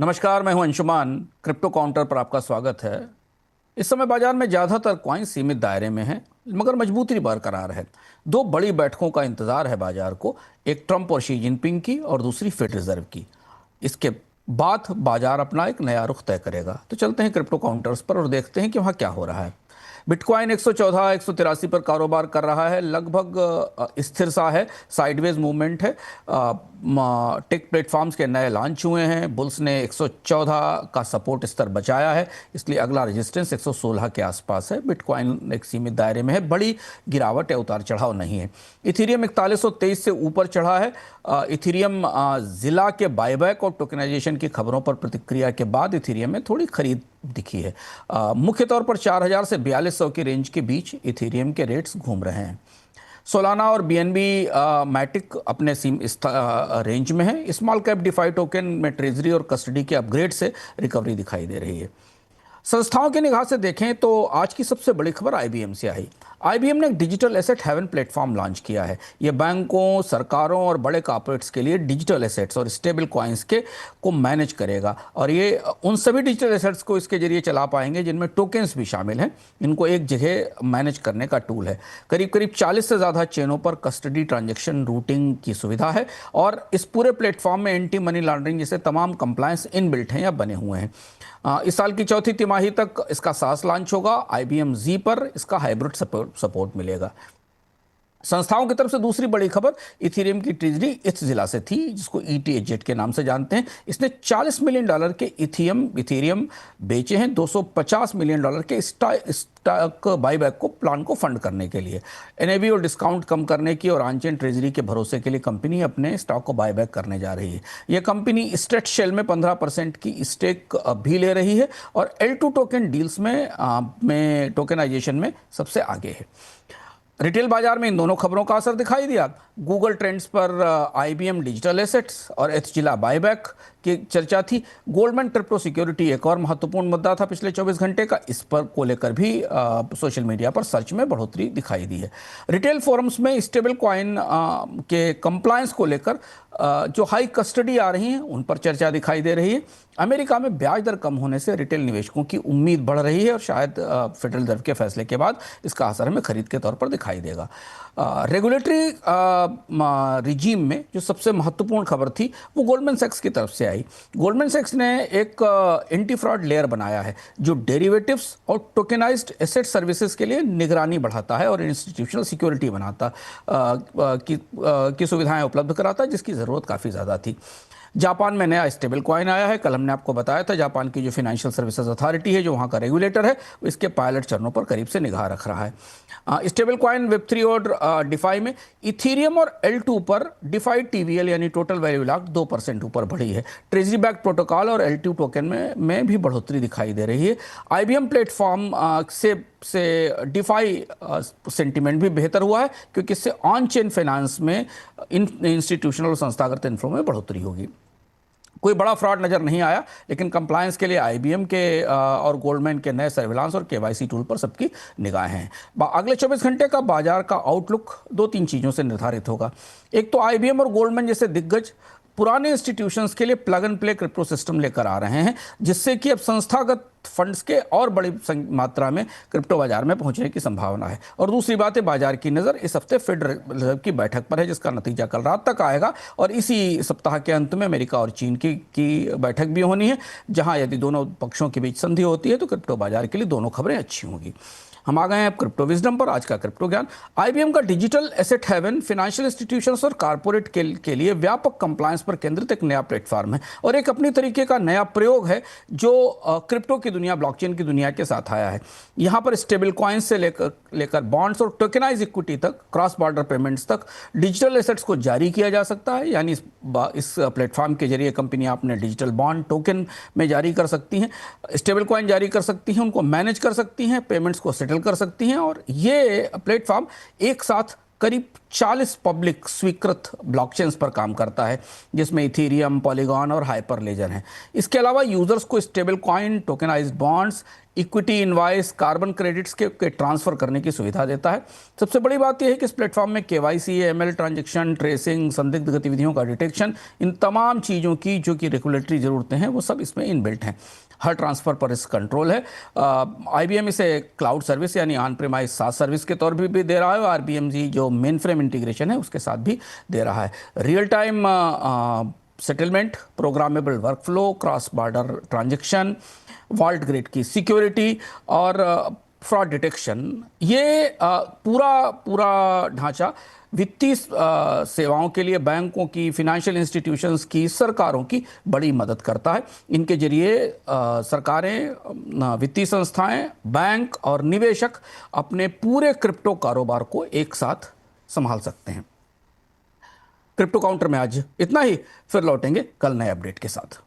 नमस्कार, मैं हूं अंशुमान। क्रिप्टो काउंटर पर आपका स्वागत है। इस समय बाजार में ज़्यादातर कॉइन सीमित दायरे में हैं, मगर मजबूती बरकरार है। दो बड़ी बैठकों का इंतजार है बाजार को, एक ट्रंप और शी जिनपिंग की और दूसरी फेड रिजर्व की। इसके बाद बाजार अपना एक नया रुख तय करेगा। तो चलते हैं क्रिप्टो काउंटर्स पर और देखते हैं कि वहाँ क्या हो रहा है। बिटकॉइन 114 183 पर कारोबार कर रहा है, लगभग स्थिर सा है, साइडवेज मूवमेंट है। टेक प्लेटफॉर्म्स के नए लॉन्च हुए हैं। बुल्स ने 114 का सपोर्ट स्तर बचाया है, इसलिए अगला रेजिस्टेंस 116 के आसपास है। बिटकॉइन एक सीमित दायरे में है, बड़ी गिरावट या उतार चढ़ाव नहीं है। इथीरियम 4123 से ऊपर चढ़ा है। इथीरियम जिला के बायबैक और टोकनाइजेशन की खबरों पर प्रतिक्रिया के बाद इथीरियम में थोड़ी खरीद दिखी है। मुख्य तौर पर 4000 से 4200 की रेंज के बीच इथीरियम के रेट्स घूम रहे हैं। सोलाना और बीएनबी मैटिक अपने रेंज में है। स्मॉल कैप डिफाई टोकन में ट्रेजरी और कस्टडी के अपग्रेड से रिकवरी दिखाई दे रही है। संस्थाओं की निगाह से देखें तो आज की सबसे बड़ी खबर आईबीएम से आई। आईबीएम ने एक digital asset haven platform launch किया है। यह बैंकों, सरकारों और बड़े कॉर्पोरेट्स के लिए डिजिटल एसेट्स और स्टेबल कॉइन्स के को मैनेज करेगा, और ये उन सभी डिजिटल एसेट्स को इसके जरिए चला पाएंगे जिनमें टोकन्स भी शामिल हैं। इनको एक जगह मैनेज करने का टूल है। करीब करीब 40 से ज़्यादा चेनों पर कस्टडी, ट्रांजेक्शन, रूटिंग की सुविधा है, और इस पूरे प्लेटफॉर्म में एंटी मनी लॉन्ड्रिंग जैसे तमाम कंप्लायंस इनबिल्ट हैं या बने हुए हैं। इस साल की चौथी तिमाही तक इसका सास लॉन्च होगा। आईबीएम जी पर इसका हाइब्रिड सपोर्ट मिलेगा। संस्थाओं की तरफ से दूसरी बड़ी खबर इथीरियम की ट्रेजरी इथ जिला से थी, जिसको ETH के नाम से जानते हैं। इसने $40 मिलियन के इथीरियम बेचे हैं, $250 मिलियन के स्टॉक बाईबैक को प्लान को फंड करने के लिए। NAV और डिस्काउंट कम करने की और ऑन चेन ट्रेजरी के भरोसे के लिए कंपनी अपने स्टॉक को बाईबैक करने जा रही है। यह कंपनी स्टेट शेल में 15% की स्टेक भी ले रही है और L2 टोकन डील्स में टोकनाइजेशन में सबसे आगे है। रिटेल बाजार में इन दोनों खबरों का असर दिखाई दिया। गूगल ट्रेंड्स पर आईबीएम डिजिटल एसेट्स और एथजिला बायबैक की चर्चा थी। गोल्डमैन क्रिप्टो सिक्योरिटी एक और महत्वपूर्ण मुद्दा था पिछले 24 घंटे का। इस पर को लेकर भी सोशल मीडिया पर सर्च में बढ़ोतरी दिखाई दी है। रिटेल फोरम्स में स्टेबल कॉइन के कंप्लायंस को लेकर जो हाई कस्टडी आ रही हैं उन पर चर्चा दिखाई दे रही है। अमेरिका में ब्याज दर कम होने से रिटेल निवेशकों की उम्मीद बढ़ रही है, और शायद फेडरल रिजर्व के फैसले के बाद इसका असर हमें खरीद के तौर पर दिखाई देगा। रेगुलेटरी रिजीम में जो सबसे महत्वपूर्ण खबर थी वो गोल्डमैन सैक्स की तरफ से आई। गोल्डमैन सैक्स ने एक एंटी फ्रॉड लेयर बनाया है जो डेरिवेटिव्स और टोकेनाइज्ड एसेट सर्विसेज के लिए निगरानी बढ़ाता है और इंस्टीट्यूशनल सिक्योरिटी बनाता की सुविधाएं उपलब्ध कराता है, जिसकी ज़रूरत काफ़ी ज़्यादा थी। जापान में नया स्टेबल कॉइन आया है। कल हमने आपको बताया था जापान की जो फाइनेंशियल सर्विसेज अथॉरिटी है, जो वहाँ का रेगुलेटर है, वो इसके पायलट चरणों पर करीब से निगाह रख रहा है। स्टेबल कॉइन वेब3 और डिफाई में इथीरियम और L2 पर डिफाई TVL यानी टोटल वैल्यू लॉक 2% ऊपर बढ़ी है। ट्रेजरी बैक प्रोटोकॉल और L2 टोकन में भी बढ़ोतरी दिखाई दे रही है। IBM प्लेटफॉर्म से डिफाई सेंटिमेंट भी बेहतर हुआ है, क्योंकि इससे ऑन चेन फाइनेंस में इंस्टीट्यूशनल और संस्थागत इन्फ्लो में बढ़ोतरी होगी। कोई बड़ा फ्रॉड नज़र नहीं आया, लेकिन कंप्लायंस के लिए आईबीएम के और गोल्डमैन के नए सर्विलांस और केवाईसी टूल पर सबकी निगाहें हैं। अगले 24 घंटे का बाजार का आउटलुक 2-3 चीज़ों से निर्धारित होगा। एक तो आईबीएम और गोल्डमैन जैसे दिग्गज पुराने इंस्टीट्यूशंस के लिए plug and play crypto system लेकर आ रहे हैं, जिससे कि अब संस्थागत फंड्स के और बड़ी मात्रा में क्रिप्टो बाजार में पहुंचने की संभावना है। और दूसरी बात है, बाजार की नज़र इस हफ्ते फेडरल रिजर्व की बैठक पर है, जिसका नतीजा कल रात तक आएगा, और इसी सप्ताह के अंत में अमेरिका और चीन की बैठक भी होनी है, जहां यदि दोनों पक्षों के बीच संधि होती है तो क्रिप्टो बाजार के लिए दोनों खबरें अच्छी होंगी। हम आ गए हैं अब क्रिप्टो विजडम पर। आज का क्रिप्टो ज्ञान। आईबीएम का digital asset haven financial institutions और कॉर्पोरेट के लिए व्यापक कंप्लायंस पर केंद्रित एक नया प्लेटफॉर्म है, और एक अपनी तरीके का नया प्रयोग है जो क्रिप्टो की दुनिया, ब्लॉकचेन की दुनिया के साथ आया है। यहाँ पर स्टेबल कॉइन्स से लेकर बॉन्ड्स और टोकेनाइज इक्विटी तक, क्रॉस बॉर्डर पेमेंट्स तक डिजिटल एसेट्स को जारी किया जा सकता है। यानी इस प्लेटफॉर्म के जरिए कंपनियां अपने डिजिटल बॉन्ड टोकन में जारी कर सकती हैं, स्टेबल कॉइन जारी कर सकती हैं, उनको मैनेज कर सकती हैं, पेमेंट्स को सेटल कर सकती हैं, और ये प्लेटफॉर्म एक साथ करीब 40 पब्लिक स्वीकृत ब्लॉकचेन्स पर काम करता है, जिसमें इथेरियम, पॉलीगॉन और हाइपरलेजर हैं। इसके अलावा यूजर्स को stable coin, tokenised bonds, equity invoice, carbon credits के ट्रांसफर करने की सुविधा देता है। सबसे बड़ी बात यह है कि इस प्लेटफॉर्म में केवाईसी, एमएल, ट्रांजैक्शन ट्रेसिंग, संदिग्ध गतिविधियों का डिटेक्शन, इन तमाम चीज़ों की जो कि रेगुलेटरी ज़रूरतें हैं वो सब इसमें इनबिल्ट हैं। हर ट्रांसफर पर इस कंट्रोल है। आईबीएम इसे क्लाउड सर्विस यानी ऑन प्रेमाइज सास सर्विस के तौर पर भी दे रहा है, और आरबीएमजी जो मेन फ्रेम इंटीग्रेशन है उसके साथ भी दे रहा है। Real time settlement, programmable workflow, cross border transaction, vault grade की सिक्योरिटी और फ्रॉड डिटेक्शन, ये पूरा ढांचा वित्तीय सेवाओं के लिए बैंकों की, फाइनेंशियल इंस्टीट्यूशंस की, सरकारों की बड़ी मदद करता है। इनके जरिए सरकारें, वित्तीय संस्थाएं, बैंक और निवेशक अपने पूरे क्रिप्टो कारोबार को एक साथ संभाल सकते हैं। क्रिप्टो काउंटर में आज इतना ही, फिर लौटेंगे कल नए अपडेट के साथ।